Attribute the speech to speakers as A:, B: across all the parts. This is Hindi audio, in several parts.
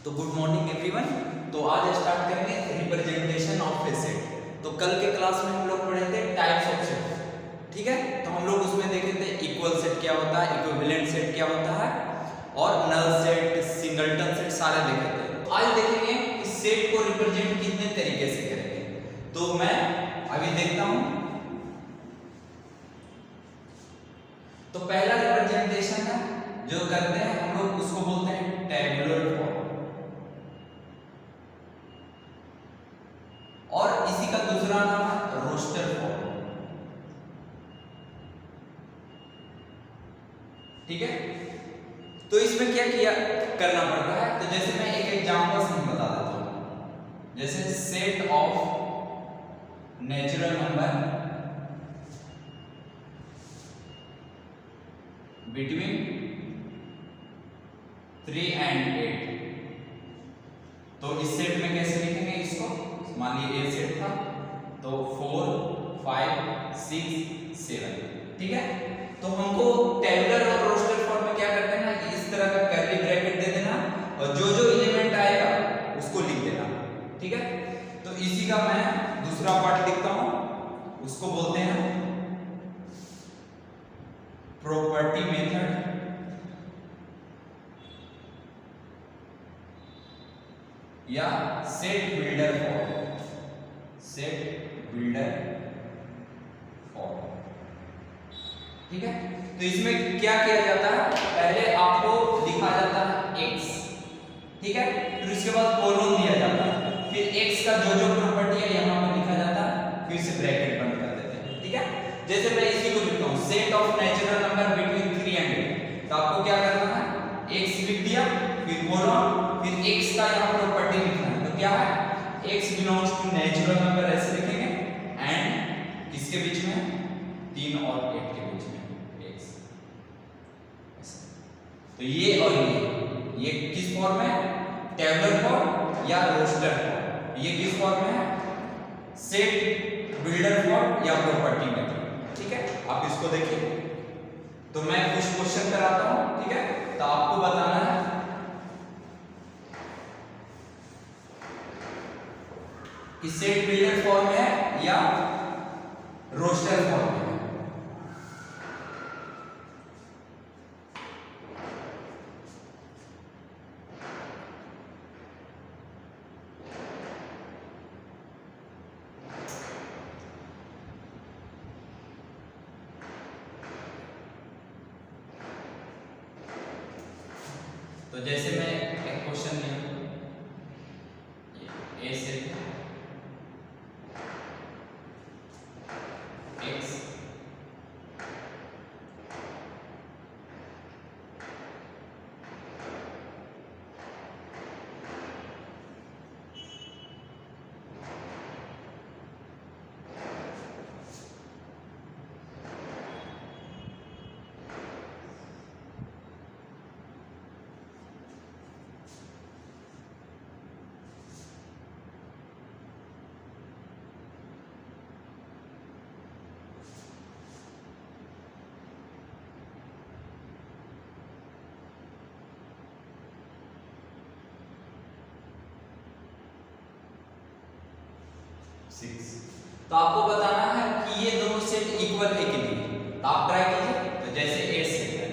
A: तो गुड मॉर्निंग एवरीवन। तो आज स्टार्ट करेंगे रिप्रेजेंटेशन ऑफ ए सेट। तो कल के क्लास में हम लोग पढ़े थे टाइप्स ऑफ सेट, ठीक है। तो हम लोग उसमें देखे थे इक्वल सेट क्या होता है, इक्विवेलेंट सेट क्या होता है, और नल सेट, सिंगलटन सेट सारे देखे थे। तो आज देखेंगे कि सेट को रिप्रेजेंट कितने तरीके से करेंगे। तो मैं अभी देखता हूं। तो पहला रिप्रेजेंटेशन है जो करते हैं हम लोग, उसको बोलते हैं टेबुलर फॉर्म, और इसी का दूसरा नाम है रोस्टर फॉर्म, ठीक है। तो इसमें क्या किया करना पड़ता है, तो जैसे मैं एक एग्जांपल से बता देता हूं। जैसे set of natural number between 3 and 8। तो इस सेट में कैसे लिखेंगे इसको, मान लीजिए ए सेट था, तो 4 5 6 7, ठीक है। तो हमको टेबुलर और रोस्टर फॉर्म में क्या करते हैं ना, कि इस तरह का कर्ली ब्रैकेट दे देना और जो जो एलिमेंट आएगा उसको लिख देना, ठीक है। तो इसी का मैं दूसरा पार्ट लिखता हूं, उसको बोलते हैं प्रॉपर्टी मेथड या set builder form, set builder form, ठीक है। तो इसमें क्या किया जाता है, पहले आपको लिखा जाता है x, ठीक है। फिर उसके बाद कोलन दिया जाता है, फिर x का जो जो प्रॉपर्टी है यहां पर लिखा जाता है, फिर से ब्रैकेट बंद कर देते हैं, ठीक है। जैसे मैं इसी को लिखता हूं, set of natural number between 3 and 8। तो आपको क्या करना है, x लिख दिया, फिर कोलन, फिर x का यहां प्रॉपर्टी लिखना है। तो क्या है, x belongs to natural number, ऐसे लिखेंगे, एंड किसके बीच में, 3 और 8 के बीच में x। तो ये और ये किस फॉर्म में, टेबुलर फॉर्म या रोस्टर फॉर्म। ये किस फॉर्म में है, सेट बिल्डर फॉर्म या प्रॉपर्टी मेथड, ठीक है। आप इसको देखिए। तो मैं कुछ क्वेश्चन कराता हूं, ठीक है। तो आपको बताना है कि सेट बिल्डर फॉर्म है या रोस्टर फॉर्म है। तो जैसे मैं एक क्वेश्चन लिया, ए से x तो आपको बताना है कि ये दोनों सेट इक्वल है कि नहीं। तो आप ट्राई कीजिए। तो जैसे ए सेट है,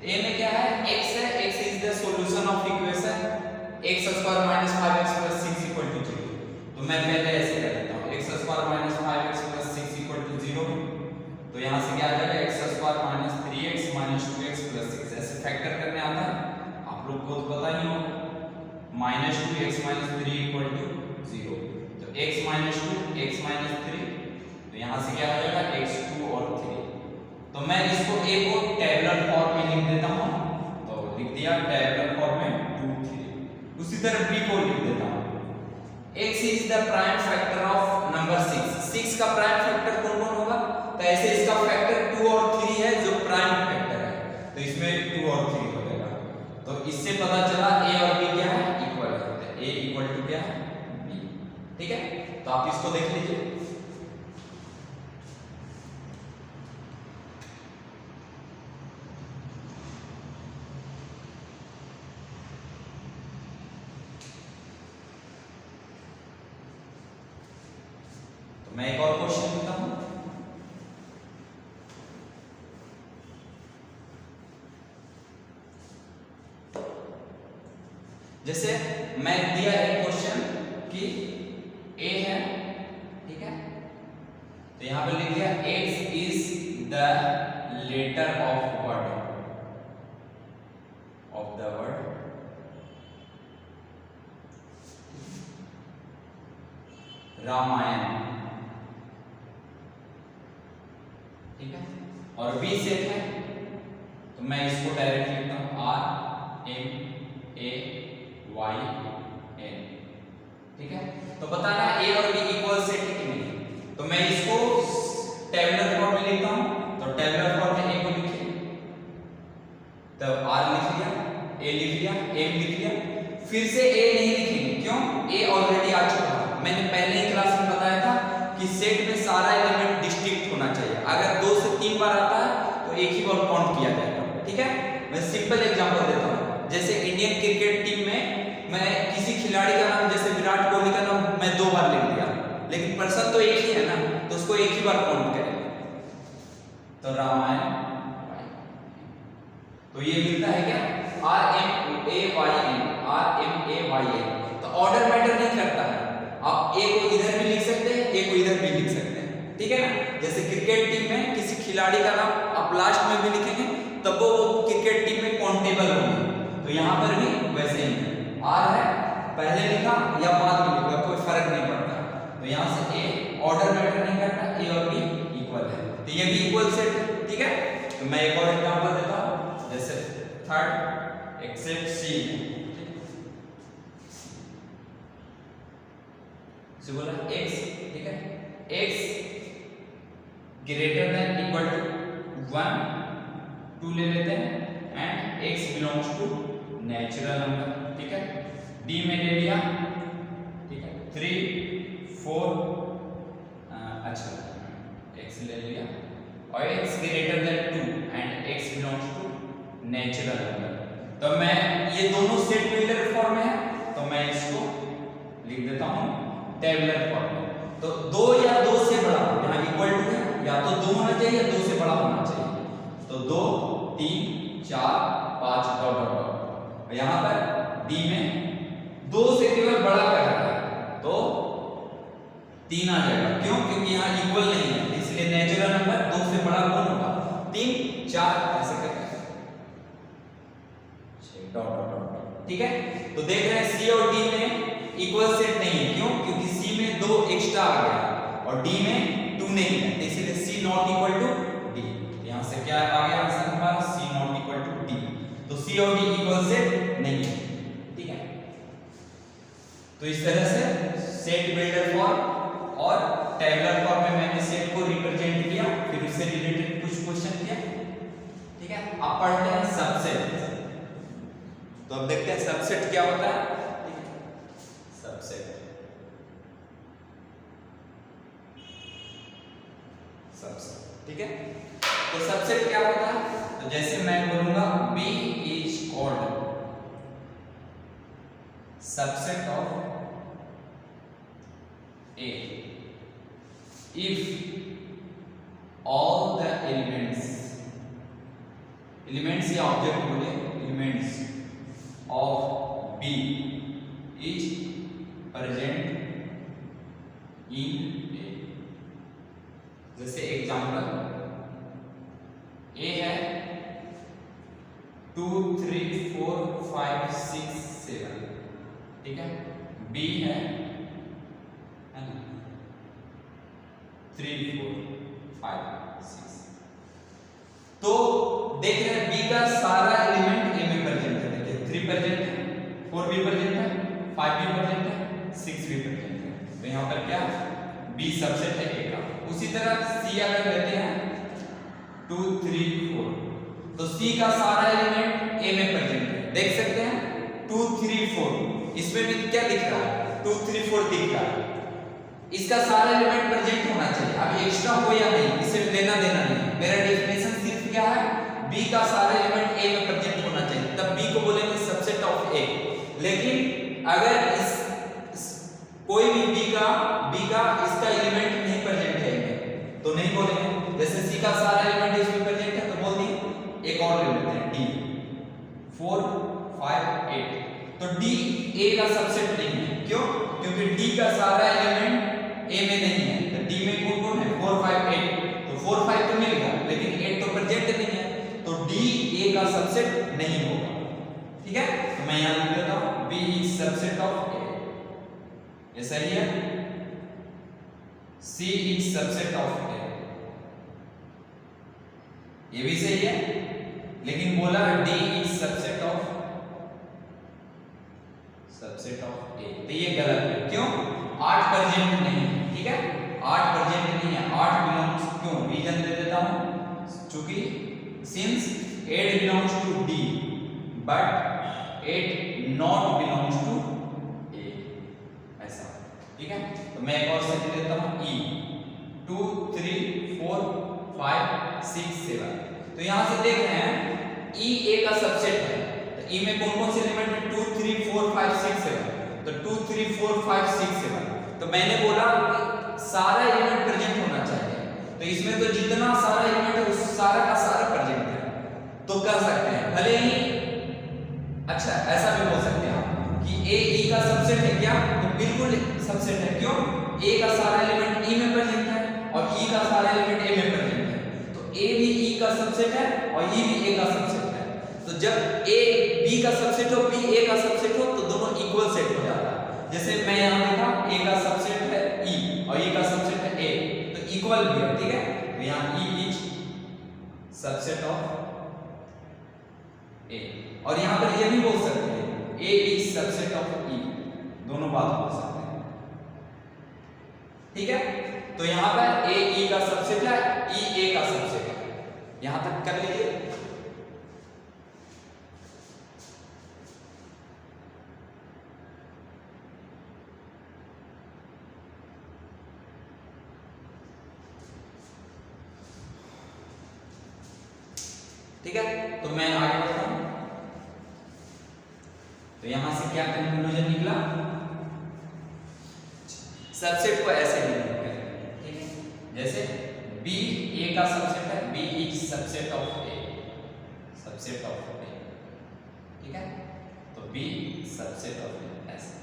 A: ए में क्या है, x है, x is the solution of equation x square minus 5x plus 6 equal to 0। तो मैं पहले ऐसे कर देता हूं, x square minus 5x plus 6 equal to 0। तो यहां से क्या आ जाएगा, x square minus 3x minus 2x plus 6। ऐसे फैक्टर करने आता है, आप लोग को तो पता ही होगा, minus 2x minus 3 equal to 0। तो x माइनस 2 x माइनस 3, तो यहां से क्या हो जाएगा, x2 और 3। तो मैं इसको a को टेबुलर फॉर्म में लिख देता हूं। तो लिख दिया टेबुलर फॉर्म में 2 3। उसी तरह b को लिख देता हूं, x is the prime factor of number 6। 6 का प्राइम फैक्टर कौन कौन होगा, तो ऐसे इसका फैक्टर 2 और 3 है जो प्राइम फैक्टर है, तो इसमें 2 और 3 हो जाएगा। तो इससे पता चला a और b क्या है, इक्वल है। तो a इक्वल टू क्या है, b, ठीक है। तो आप इसको देख लीजिए। मैं एक और क्वेश्चन देता हूं। जैसे मैं दिया एक क्वेश्चन कि a है, ठीक है, तो यहां पर लिख दिया x is the letter of word Ramayana, ठीक है, और बी सेट है, तो मैं इसको डायरेक्ट लिखता हूं RMAYN, ठीक है। तो बताना ए और बी इक्वल सेट है कि नहीं, तो मैं इसको टेबुलर फॉर्म में लिखता हूं। तो टेबुलर फॉर्म में ए को लिखिए, तो R लिख लिया, A लिख लिया, M लिख लिया, फिर से A नहीं लिखेंगे, क्यों? A ऑलरेडी आ चुका है। मैंने पहले ही क्लास में बताया था कि सेट में सारा एलिमेंट डिस्टिंक्ट होना चाहिए, अगर 2 से 3 बार आता है तो एक ही बार काउंट किया जाएगा, ठीक है। मैं सिंपल एग्जांपल देता हूं, जैसे इंडियन क्रिकेट टीम में मैं किसी खिलाड़ी का नाम, जैसे विराट कोहली का नाम मैं 2 बार लिख दिया, लेकिन पर्सन तो एक ही है ना, तो उसको एक ही बार काउंट करेंगे। तो रामायण, तो ये मिलता है क्या? RMAYN, तो ऑर्डर मैटर नहीं करता है, आप ए को इधर भी लिख सकते हैं, ए को इधर भी लिख सकते हैं, ठीक है ना। जैसे क्रिकेट टीम में किसी खिलाड़ी का नाम आप लास्ट में भी लिखेंगे तब वो क्रिकेट टीम में काउंटेबल होगी, तो यहाँ पर भी वैसे ही आर है, पहले लिखा या बाद में लिखा कोई फर्क नहीं पड़ता, तो यहाँ से ए ऑर्डर मैटर नहीं करता, ए और बी इक्वल है, तो ये भी इक्वल सेट है, ठीक है। तो मैं एक और एग्जांपल देता हूँ, जैसे थर्ड एक्सेप्ट सी, से बोला x, ठीक है, x greater than equal to 1 2 ले लेते हैं, and x belongs to natural number, ठीक है। d में ले लिया, ठीक है, 3 4 अच्छा x ले लिया, और x greater than 2 and x belongs to natural number, तो मैं ये दोनों सेट बिल्डर फॉर्म में है, तो मैं इसको लिख देता हूं टेबुलर फॉर्म में। तो 2 या 2 से बड़ा, यहाँ इक्वल टू है, या तो 2 होना चाहिए या 2 से बड़ा होना चाहिए, तो 2 3 4 5 डॉट डॉट डॉट, और यहाँ पर डी में 2 से केवल बड़ा कर रहा है तो 3 आ जाएगा, क्यों? क्योंकि यहाँ इक्वल नहीं है, इसलिए नेचुरल नंबर 2 से बड़ा कौन होगा? 3 4 ऐसे करके डॉट डॉट डॉट, ठीक है। तो देख रहे हैं सी और डी में इक्वल सेट नहीं है, क्यों? क्योंकि सी में 2 एक्स्ट्रा आ गया और डी में 2 नहीं है, तो इसीलिए सी नॉट इक्वल टू डी, यहां से क्या आ गया आंसर हमारा? सी नॉट इक्वल टू डी, तो सी और डी इक्वल सेट नहीं है, ठीक है। तो इस तरह से सेट बिल्डर फॉर्म और टेबुलर फॉर्म में मैंने सेट को रिप्रेजेंट किया, फिर उससे रिलेटेड कुछ क्वेश्चन किया, ठीक है। अब पढ़ते हैं सबसेट। तो अब देखते हैं सबसेट क्या होता है, सबसेट, ठीक है। तो सबसेट क्या होता है? तो जैसे मैं बोलूंगा B is called subset of A if all the elements या ऑब्जेक्ट बोले elements of B is present in A। जैसे एग्जांपल A है 2 3 4 5 6 7, ठीक है। B है ना 3 4 5 6, तो देख रहे हैं B का सारा एलिमेंट A में प्रेजेंट है, देखिए 3 प्रेजेंट है, 4 भी प्रेजेंट है, 5 भी प्रेजेंट है, 6 भी प्रेजेंट है, तो यहाँ पर क्या B सबसेट है A का। उसी तरह C अगर लेते हैं 2 3 4, तो C का सारा एलिमेंट A में प्रेजेंट है, देख सकते हैं 2 3 4, इसमें भी क्या दिख रहा है? 2 3 4 दिख रहा है, इसका सारा एलिमेंट प्रेजेंट होना चाहिए, अब एक्स्ट्रा हो या नहीं इसे लेना देना नहीं, मेरा डेफिनेशन सिर्फ क्या है? B का सारा एलिमेंट A में प्रेजेंट होना चाहिए, तब B को बोलेंगे सबसेट ऑफ A। लेकिन अगर कोई भी B का इसका एलिमेंट नहीं प्रेजेंट का सारा एलिमेंट इसमें प्रेजेंट है, तो बोल दिए। एक और ले लेते हैं डी, 4 5 8। तो डी ए का सबसेट नहीं है, क्यों? क्योंकि डी का सारा एलिमेंट ए में नहीं है। तो डी में कौन कौन है? 4 5 8। तो 4 5 तो मिल गया, लेकिन 8 तो प्रेजेंट नहीं है, तो डी ए का सबसेट नहीं होगा। ठीक है, तो मैं यहां लिख देता हूं बी इज सबसेट ऑफ ए। ये सही है। सी इज सबसेट ऑफ ए, ये भी सही है, लेकिन बोला D is subset of A, तो ये गलत है। क्यों? 8 प्रेजेंट नहीं है। ठीक है, 8 प्रेजेंट नहीं है। 8 बिलोंग्स, क्यों? रीजन दे देता हूं, चूंकि since 8 belongs to D but 8 not belongs to A, ऐसा। ठीक है, तो मैं एक और सेट लेता हूं ई, 2 3 4 5 6 7। तो यहां से देख रहे हैं ई ए का सबसेट है। तो ई में कौन कौन से एलिमेंट है? 2 3 4 5 6 7। तो 2 3 4 5 6 7। तो मैंने बोला सारा एलिमेंट प्रेजेंट होना चाहिए, तो इसमें तो जितना सारा एलिमेंट है उस सारा का सारा प्रेजेंट है, तो कर सकते हैं। भले ही अच्छा ऐसा भी बोल सकते हैं आप कि ए ई का सबसेट है क्या? तो बिल्कुल सबसेट है। क्यों? ए का सारा एलिमेंट ई में प्रेजेंट है और ई का सारा एलिमेंट ए में प्रेजेंट है, तो ए भी ई का सबसेट है और ई भी ए का सबसेट है। तो जब ए बी का सबसेट हो, बी ए का सबसेट हो, तो दोनों इक्वल सेट हो जाता है। जैसे मैं यहां देखा ए का सबसेट है ई और ई का सबसेट है ए, तो इक्वल भी है। ठीक है, तो यहां ई इज सबसेट ऑफ ए, और यहां पर ये भी बोल सकते हैं ए इज सबसेट ऑफ ई, दोनों बात बोल सकते हैं। ठीक है, तो यहां पर ए ई का सबसेट है, ई ए का सबसेट है। यहां तक कर लीजिए। ठीक है, तो मैं आगे बढ़ता हूं। तो यहां से क्या कंक्लूजन निकला? सबसेट को ऐसे डिनोट करेंगे। ठीक है, जैसे बी ए का सबसेट है, B is subset of A, subset of A. ठीक है, तो बी सबसेट ऑफ ए ऐसे।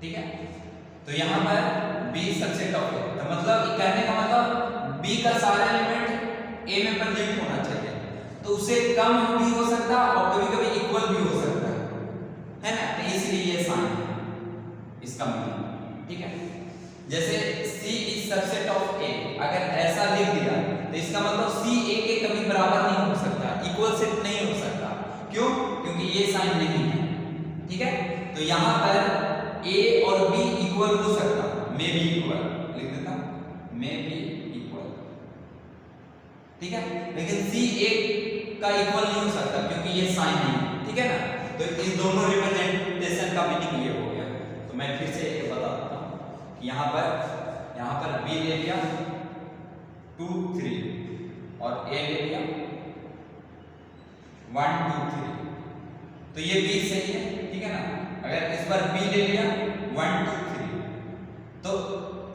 A: ठीक है, तो यहां पर बी सबसेट ऑफ ए, तो मतलब कहने का मतलब बी का सारा एलिमेंट ए में प्रेजेंट होना चाहिए, तो उससे कम भी हो सकता है और कभी-कभी इक्वल भी हो सकता है ना? तो इसलिए ये साइन है इसका मीनिंग। ठीक है, जैसे C is subset of A, अगर ऐसा लिख दिया तो इसका मतलब C A के कभी बराबर नहीं हो सकता, इक्वल सेट नहीं हो सकता। क्यों? क्योंकि ये साइन नहीं है। ठीक है, तो यहां पर A और B इक्वल हो सकता, मे बी इक्वल लिख देता हूं, मे बी इक्वल। ठीक है, लेकिन C A का इक्वल नहीं हो सकता क्योंकि ये साइन नहीं है। ठीक है ना, तो इन दोनों रिप्रेजेंटेशन का मीनिंग ये हो गया। तो मैं फिर से बता देता हूं कि यहां पर बी ले लिया 2 3 और ए ले लिया 1 2 3, तो ये बी सही है। ठीक है ना, अगर इस बार बी ले लिया 1 2 3, तो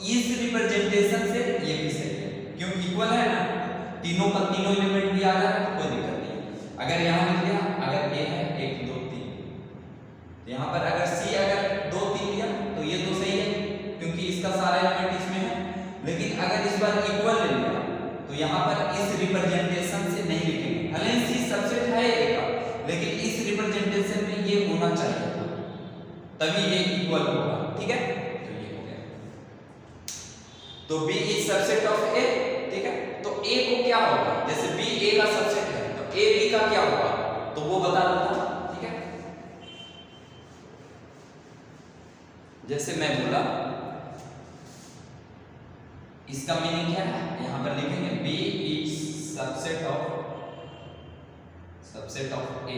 A: इस रिप्रेजेंटेशन से ये भी सही है, क्यों? इक्वल है ना, तीनों का तीनों एलिमेंट भी आ रहा है, कोई दिक्कत नहीं। अगर यहां लिख दिया, अगर ए है 1 2 3, तो यहां पर अगर सी अगर 2 3 लिया तो ये तो सही है क्योंकि इसका सारा एलिमेंट इसमें है। लेकिन अगर इस बार इक्वल ले लिया तो यहां पर इस रिप्रेजेंटेशन से नहीं लिखेंगे, भले सी सबसेट है ए का, लेकिन इस रिप्रेजेंटेशन में ये होना चाहिए था, तभी ये इक्वल होगा। ठीक है, तो ये हो गया। तो B is subset of A. ठीक है, तो ए को क्या होगा? जैसे बी ए का सबसेट है तो ए बी का क्या होगा, तो वो बता देता। ठीक है, जैसे मैं बोला इसका मीनिंग क्या है, यहां पर लिखेंगे B is subset of A.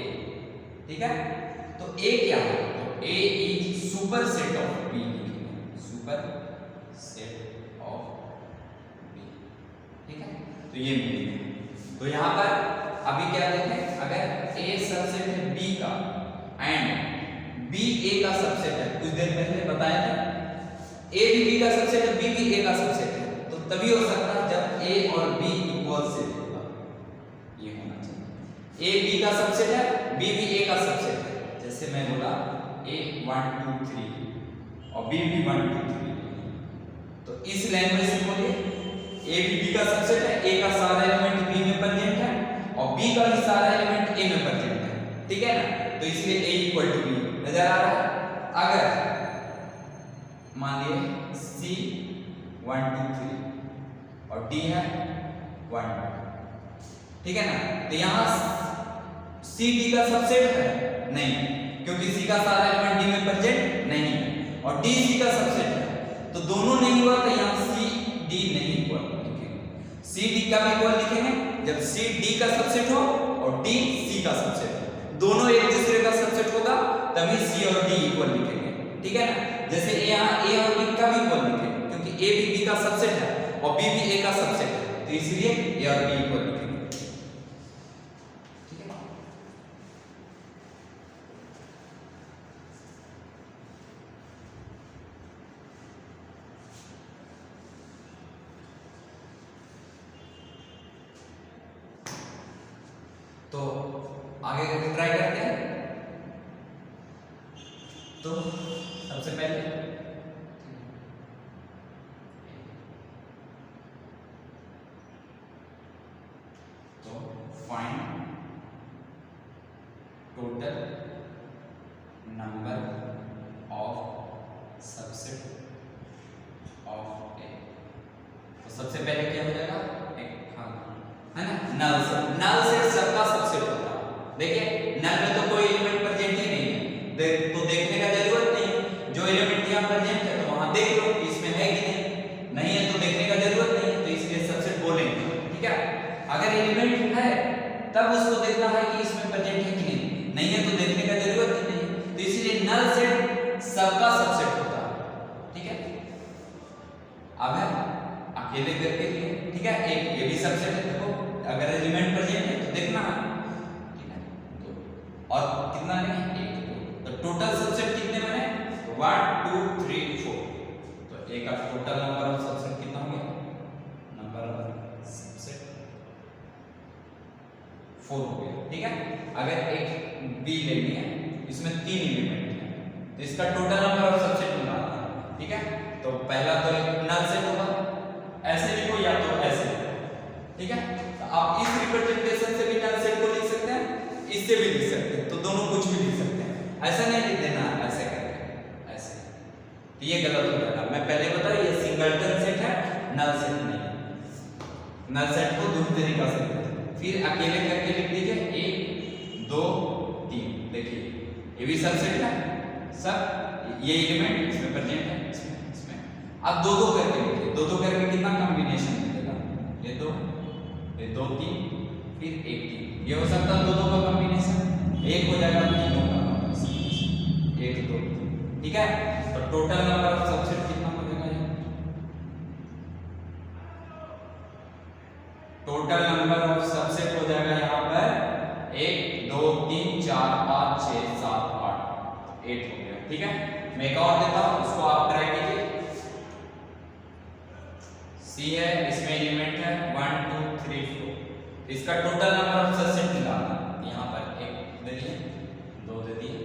A: ठीक है, तो ए क्या है? तो A is superset of B, लिखेंगे सुपर सेट ऑफ बी। ठीक है, तो ये मीनिंग है। तो यहां पर अभी क्या देखें, अगर ए सबसेट है बी का एंड बी ए का सबसेट है, कुछ देर पहले बताया था ए भी बी का सबसेट है, बी भी ए का सबसेट है, तो तभी हो सकता है जब ए और बी इक्वल से ए बी का सबसेट है, बी भी ए का सबसेट है। जैसे मैं बोला ए 1 2 3 और बी भी 1 2 3, तो इस लैंग्वेज से बोलिए ए भी बी का सबसेट है, ए का सारा एलिमेंट बी में प्रेजेंट है और बी का भी सारा एलिमेंट ए में प्रेजेंट है, ठीक है ना। तो इसलिए ए इक्वल टू बी नजर आ रहा है। अगर मान लिए सी 1 2 3 और डी है 1 2, ठीक है ना। तो यहाँ सी डी का सबसेट है नहीं, क्योंकि सी का सारा एलिमेंट डी में प्रेजेंट नहीं है और डी सी का सबसेट है, तो दोनों नहीं हुआ तो यहाँ सी डी नहीं इक्वल लिखेंगे। सी डी कब इक्वल लिखेंगे? जब सी डी का सबसेट हो और डी सी का सबसेट हो, दोनों एक दूसरे का सबसेट होगा तभी सी और डी इक्वल लिखेंगे, ठीक है ना। जैसे यहाँ ए और बी कब इक्वल लिखेंगे? क्योंकि ए भी बी का सबसेट है और बी भी ए का सबसेट है, तो इसलिए ए और बी इक्वल लिखेंगे, ठीक है। तो आगे ट्राई करते हैं। तो सबसे पहले तो find total number of subset of A. तो सबसे पहले क्या हो जाएगा? एक है ना नल सेट। नल सेट सबका सबसेट होता है। देखिए नल में तो कोई एलिमेंट प्रेजेंट ही नहीं है, तो देखने का जरूरत नहीं, जो एलिमेंट यहाँ प्रेजेंट है तो वहां देख लो कि इसमें है कि नहीं है, तो देखने का जरूरत नहीं है, तो इसलिए सबसेट बोलेंगे, ठीक है। अगर एलिमेंट है तब उसको देखना है कि इसमें प्रेजेंट है कि नहीं है तो देखने का जरूरत ही नहीं, तो इसलिए नल सेट सबका सबसेट होता है, ठीक है। अब है अकेले करके लिए, ठीक है, एक ये भी सबसेट है, देखो अगर एलिमेंट प्रेजेंट है तो देखना है, ठीक है। तो और कितना लेंगे? एक दो, तो टोटल सबसेट कितने बने? 1 2 3 4, तो ए का टोटल नंबर ऑफ सबसेट कितना हो गया? नंबर ऑफ सबसेट 4 हो गया, ठीक है। अगर एक बी लेनी है, इसमें 3 एलिमेंट है, तो इसका टोटल नंबर ऑफ सबसेट निकालना है, ठीक है। तो पहला तो एक नल सेट होगा, ऐसे लिखो या तो ऐसे, ठीक है। तो आप इस रिप्रेजेंटेशन से भी नल सेट को लिख सकते हैं, इससे भी लिख सकते हैं, तो दोनों कुछ भी लिख सकते हैं, ऐसा नहीं लिख देना ऐसे करके ऐसे, तो ये गलत हो जाएगा। मैं पहले बताया ये सिंगलटन सेट है, नल सेट नहीं है। नल सेट को दो तरीका से लिखते हैं, फिर अकेले करके लिख दीजिए 1 2 3, देखिए ये भी सबसेट है, सब ये एलिमेंट इसमें प्रेजेंट है, इसमें अब दो दो करके लिखिए, दो दो करके कितना कॉम्बिनेशन मिलेगा? ये 2 3 फिर 1 3, ये हो सकता है दो दो का कॉम्बिनेशन, एक हो जाएगा तीनों का कॉम्बिनेशन, 1 2 3, ठीक है। तो टोटल नंबर ऑफ सबसेट कितना हो जाएगा? टोटल नंबर ऑफ सबसेट हो जाएगा यहाँ पर 1 2 3 4 5 6 7 8, 8 हो गया, ठीक है। मैं एक और देता हूं, उसको आप ट्राई कीजिए। सी है, इसमें एलिमेंट है 1 2 3 4, इसका टोटल नंबर ऑफ सबसेट निकालना, यहाँ पर 1 दे दिए, 2 दे दिए,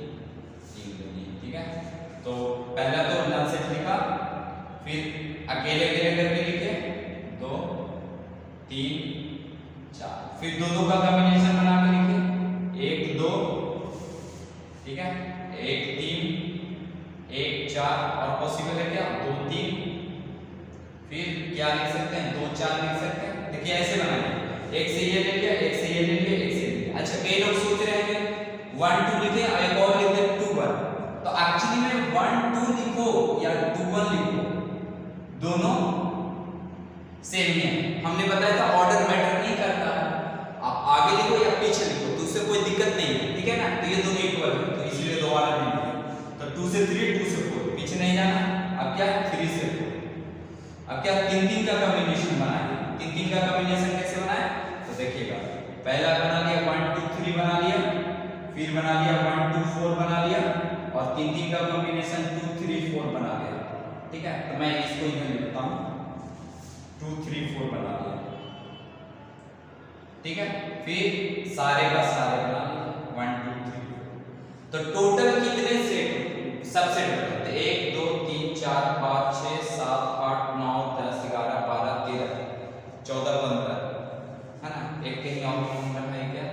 A: 3 दे दिए, ठीक है। तो पहला तो नल सेट लिखा, फिर अकेले अकेले करके लिखे 2 3 4, फिर दो दो का कॉम्बिनेशन बना के लिखे 1 2, ठीक है, 1 3 1 4, और पॉसिबल है क्या 2 3, फिर क्या लिख सकते हैं 2 4 लिख सकते हैं। देखिए ऐसे बनाएंगे, एक से ये ले लिया, एक से ये ले लिया, एक से ये ले लिया। अच्छा कई लोग सोच रहे हैं 1 2 लिखे और एक और लिख दे 2 1, तो एक्चुअली में 1 2 लिखो या 2 1 लिखो, दोनों सेम ही है। हमने बताया था ऑर्डर मैटर नहीं करता, आप आगे लिखो या पीछे लिखो तो उससे कोई दिक्कत नहीं है, ठीक है ना। तो ये दोनों इक्वल है, तो इसलिए दोबारा नहीं लिखे। तो 2 से 3 2 से 4, पीछे नहीं जाना। अब क्या 3 से 4, अब क्या 3 3 का कॉम्बिनेशन बनाएंगे। 3 3 का कॉम्बिनेशन कैसे बनाए? तो देखिएगा, पहला बना लिया 1 2 3 बना लिया, फिर बना लिया 1 2 4 बना लिया, और 3 3 का कॉम्बिनेशन 2 3 4 बना लिया, ठीक है। तो मैं इसको इधर लिखता हूं 2 3 4 बना लिया, ठीक है, फिर सारे का सारे बना लिया 1 2 3 4। तो टोटल कितने सेट सबसेट बनाते? 1 2 3 4 5 6 7 8 9 10 11 12 13 14 15 है ना। एक कहीं और नंबर है क्या?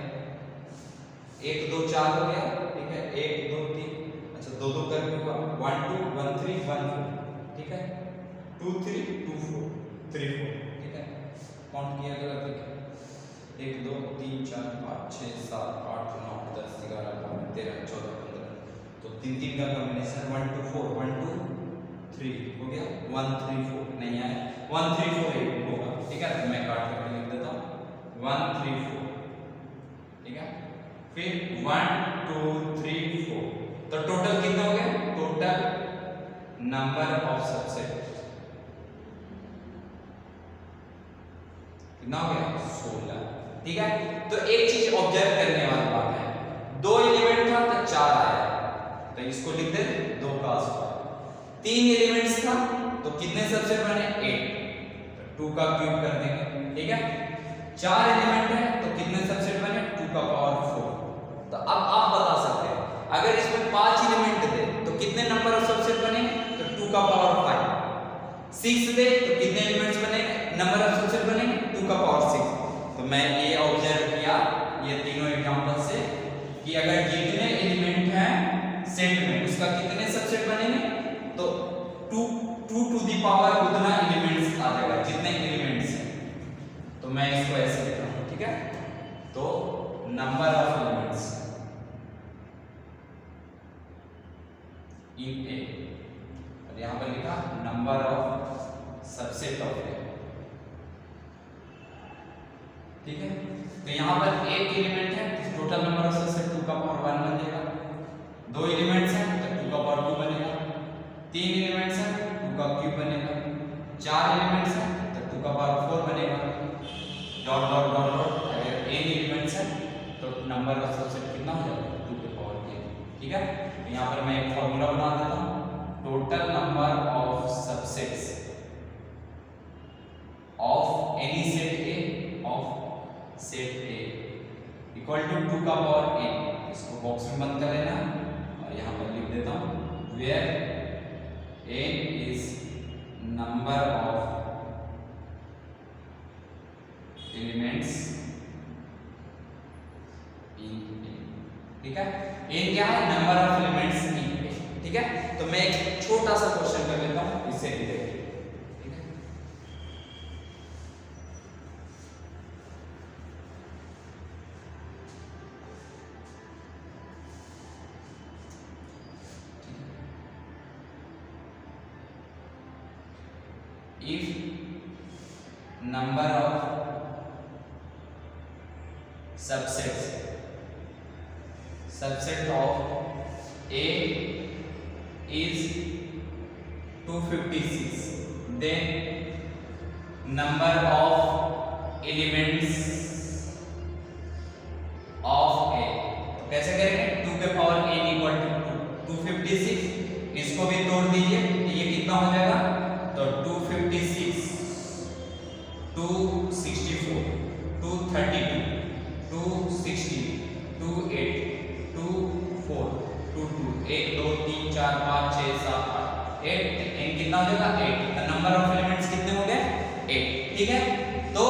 A: 1 2 4 हो गया, ठीक है, 1 2 3, अच्छा 2 2 करके हुआ 1 2 1 3 1 4, ठीक है, 2 3 2 4 3 4, ठीक है, काउंट किया गया देखिए 1 2 3 4 5 6 7 8 9 10 11 12 13 14 15। तो 3 3 का कॉम्बिनेशन 1 2 4 1 2 3 हो गया, 1 3 4 नहीं आया, 1 3 4 8 होगा, ठीक है। तो मैं काट करके लिख देता हूँ 1 3 4, ठीक है, फिर 1 2 3 4। तो टोटल कितना हो गया? टोटल नंबर ऑफ सबसेट कितना हो गया? 16, ठीक है। तो एक चीज ऑब्जर्व करने वाली बात है, 2 एलिमेंट था तो 4 आया, तो इसको लिख दे 2 का स्क्वायर। 3 एलिमेंट्स था तो कितने सबसेट बने? 8, तो 2 का क्यूब कर देंगे, ठीक है। 4 एलिमेंट है तो कितने सबसेट बने? 2 का पावर 4। तो अब आप बता सकते हैं अगर इसमें 5 एलिमेंट थे तो कितने नंबर ऑफ सबसेट बनेंगे? तो 2 का पावर 5। 6 थे तो कितने एलिमेंट्स बनेंगे? नंबर ऑफ सबसेट बनेंगे 2 का पावर 6। तो मैं ये ऑब्जर्व किया ये तीनों एग्जांपल से कि अगर जितने एलिमेंट हैं सेट में उसका कितने सबसेट बनेंगे? तो 2 टू द पावर उतना एलिमेंट्स आ जाएगा जितने एलिमेंट्स हैं। तो मैं इसको ऐसे लिखता हूं, ठीक है। तो नंबर ऑफ एलिमेंट्स इन ए, और यहां पर लिखा number of subset of A, ठीक है। तो यहां पर एक एलिमेंट है तो टोटल नंबर ऑफ सबसेट 2 का पावर 1 बन जाएगा। 2 एलिमेंट्स हैं तो 2 का पावर 2 बनेगा। 3 एलिमेंट्स हैं 2 का क्यूब बनेगा। 4 एलिमेंट्स हैं तो 2 का पावर 4 बनेगा। डॉट डॉट डॉट डॉट, अगर n एलिमेंट्स हैं तो नंबर ऑफ सबसेट कितना हो जाएगा? 2 के पावर n, ठीक है। तो यहां पर मैं एक फार्मूला बना देता हूं, total number of subsets of any set A of set A equal to 2 का पावर n। इसको बॉक्स में बंद कर लेना और यहां पर लिख देता हूं where n is number of elements in A, ठीक है। n क्या है? Number of elements in A, ठीक है। तो मैं एक छोटा सा क्वेश्चन कर लेता हूं, इसे भी देखिए, ठीक है। If number of subset of A is 256, then number of elements of A, तो कैसे करेंगे? 2 के पावर n इक्वल टू 256, इसको भी तोड़ दीजिए, ये कितना हो जाएगा? तो 256 264 232 260 28 24 22 1 2 3 4 5 6 7 8 8 n कितना हो जाएगा? 8। नंबर ऑफ एलिमेंट्स कितने हो गए? 8, ठीक है। तो